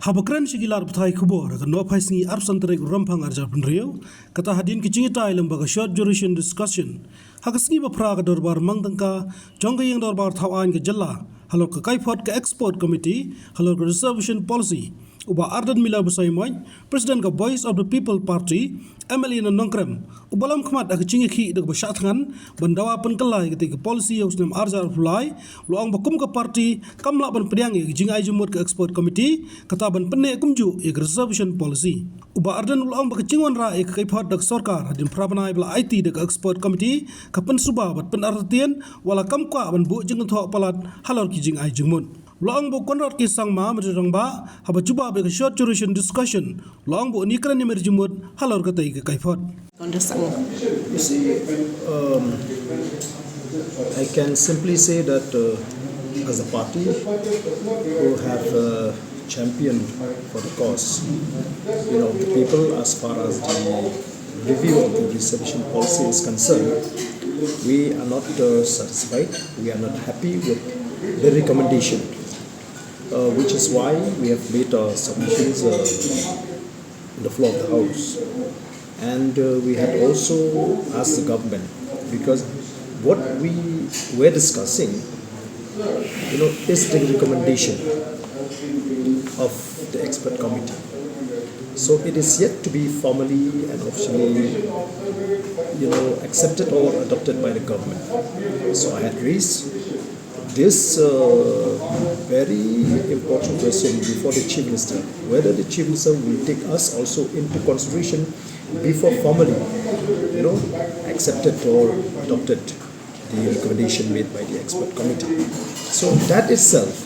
Habakran Shigilar Ptai Kubor, no Paisni Absantrek Rampang Arjapun Rio, Kata Hadin Kichingita Lembaga short duration discussion. Hakaskiba Praga Dorbar Mangdanka, Jongayang Dorbar Tawan Gajala, Halok Kaipot Export Committee, Halok Reservation Policy, Uba Ardent Mila Busaimoy, President of Voice of the People Party, Emily Nongkrem, Ubalam Kmat Akachingi the Bashathan, Bandawa Pankalai, the policy of Nam Arjar Fulai, Luang Bakumka Party, Kamlaban Priangi, Jingai Jingmut Export Committee, Kataban Pene Kumju, a reservation policy. Uba Ardent Luang Bakachinwanra, a Kaipot the Sorkar, Hadin Prabanai IT the Export Committee, Kapan Suba, but Pynartatien, Wala Kwah and Bu Kynthoh Palat, Halor Jingai Jingmut. Long bo konrad ki sang ma rangba haba juba be short duration discussion long bo nikran emerjimut halor ka tai ka kaifot You see, I can simply say that as a party who have championed for the cause, of the people as far as the review of the reservation policy is concerned, we are not satisfied, we are not happy with the recommendation. Which is why we have made submissions in the floor of the House. And we had also asked the government, because what we were discussing, is the recommendation of the expert committee. So it is yet to be formally and officially, accepted or adopted by the government. So I had raised this very important question before the Chief Minister, whether the Chief Minister will take us also into consideration before formally, accepted or adopted the recommendation made by the expert committee. So that itself,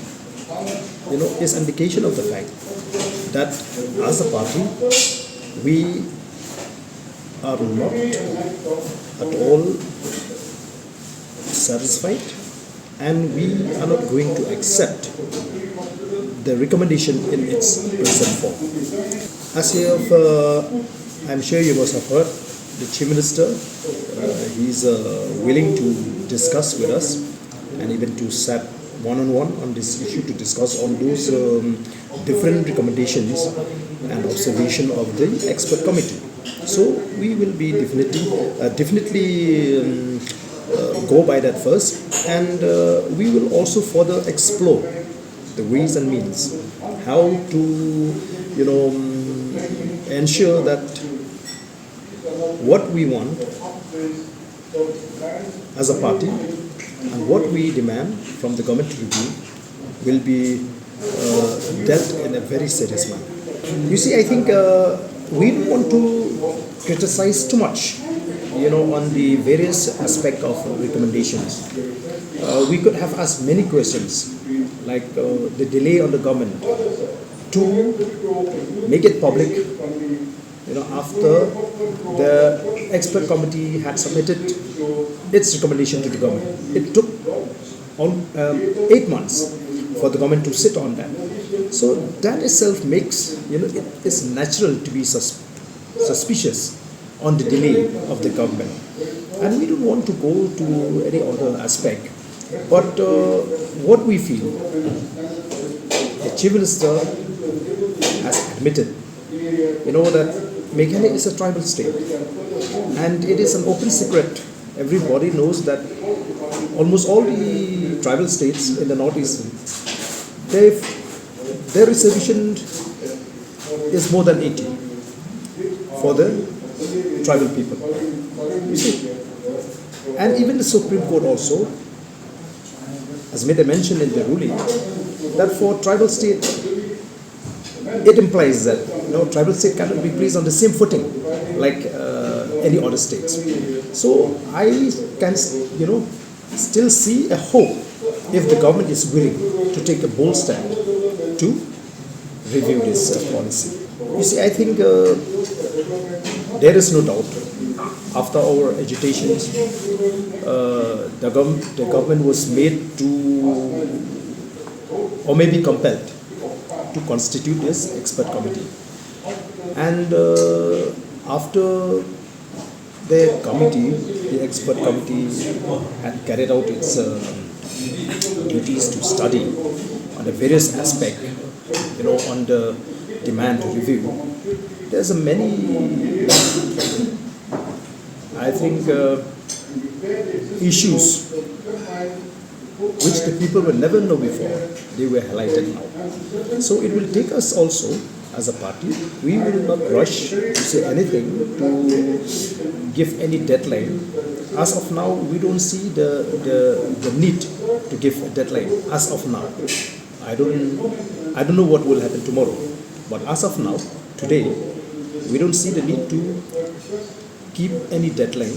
is indication of the fact that as a party, we are not at all satisfied, and we are not going to accept the recommendation in its present form. As you have, I'm sure you must have heard, the Chief Minister, he's willing to discuss with us and even to set one-on-one on this issue to discuss on those different recommendations and observation of the expert committee. So we will be definitely go by that first, and we will also further explore the ways and means how to ensure that what we want as a party and what we demand from the government review will be dealt in a very serious manner. You see, I think we don't want to criticize too much on the various aspects of recommendations. We could have asked many questions, like the delay on the government to make it public, after the expert committee had submitted its recommendation to the government. It took 8 months for the government to sit on that. So that itself makes, it is natural to be suspicious on the delay of the government, and we don't want to go to any other aspect. But what we feel, the Chief Minister has admitted, that Meghalaya is a tribal state, and it is an open secret. Everybody knows that almost all the tribal states in the northeast, their reservation is more than 80 for the tribal people. You see, and even the Supreme Court also has made a mention in the ruling that for tribal state, it implies that tribal state cannot be placed on the same footing like any other states. So I can still see a hope if the government is willing to take a bold step to review this policy. You see, I think there is no doubt, after our agitations, the government was made to, or maybe compelled, to constitute this expert committee. And after the expert committee had carried out its duties to study on the various aspects, on the demand to review, there's a many, I think, issues which the people will never know before, they were highlighted now. So it will take us also, as a party, we will not rush to say anything, to give any deadline. As of now, we don't see the need to give a deadline. As of now, I don't know what will happen tomorrow, but as of now, today, we don't see the need to keep any deadline,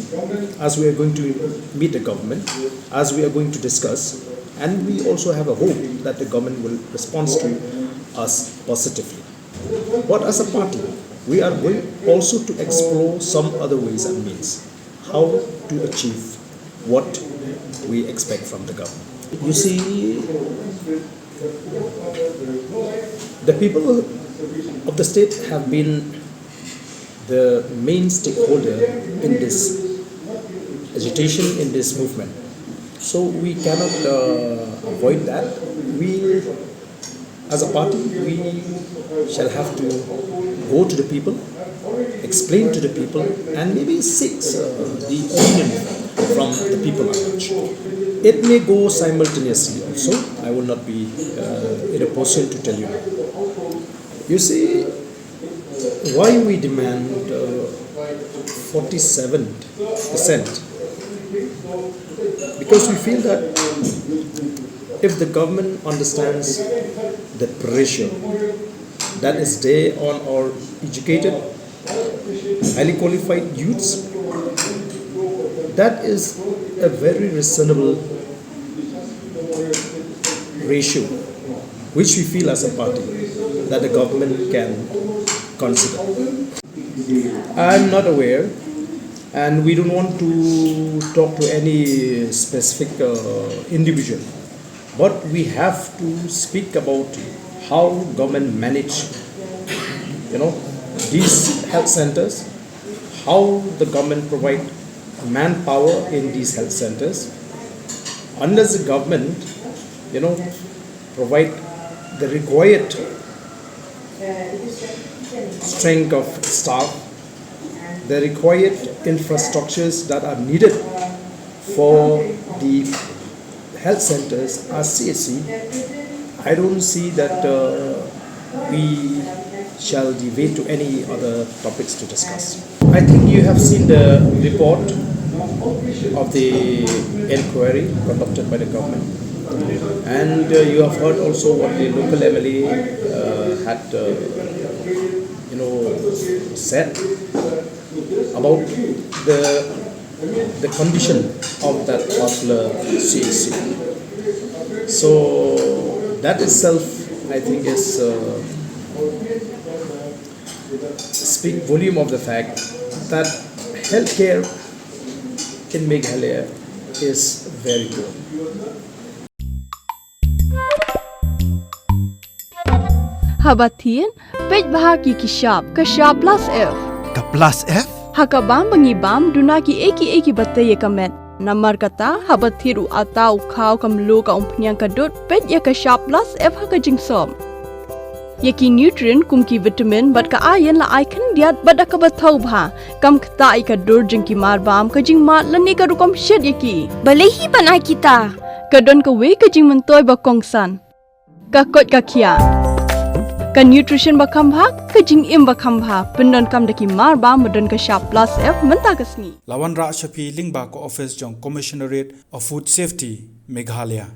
as we are going to meet the government, as we are going to discuss, and we also have a hope that the government will respond to us positively. But as a party, we are going also to explore some other ways and means how to achieve what we expect from the government. You see, the people of the state have been the main stakeholder in this agitation, in this movement. So we cannot avoid that. We, as a party, we shall have to go to the people, explain to the people, and maybe seek the opinion from the people at large. It may go simultaneously also. I will not be in a position to tell you now. You see, why we demand 47%? Because we feel that if the government understands the pressure that is there on our educated, highly qualified youths, that is a very reasonable ratio which we feel as a party that the government can consider. I am not aware, and we don't want to talk to any specific individual, but we have to speak about how government manage, these health centers, how the government provide manpower in these health centers. Unless the government, provide the required strength of staff, the required infrastructures that are needed for the health centers as CSC, I don't see that we shall deviate to any other topics to discuss. I think you have seen the report of the inquiry conducted by the government, and you have heard also what the local MLA had said about the condition of that Watla CSC. So that itself, I think, is speak volume of the fact that healthcare in Meghalaya is very poor. Habatin, pej bahagi kishab, kashab plus F. Ka plus F? Hakabam bangibam dunaki eki bataya kamet. Namar kata habathiru atau kau kamlu ka umpnyang kadut pej ya kashab plus F haka jingsom. Yaki nutrient kumki vitamin bat ka iron la ai khandiat bada ka bathau bha kam khta ai ka dur jingki marbam ka jingmat lani ka rukom shed yaki balehi banai kita kadon ka we ka jingmantoy ba kongsan ka kot ka khia ka nutrition ba khambha ka jingim ba khambha pendon kam daki marbam madon ka sharp plus F menta kasni Lawan Ra Shafi Lingba ko office jong Commissionerate of Food Safety Meghalaya.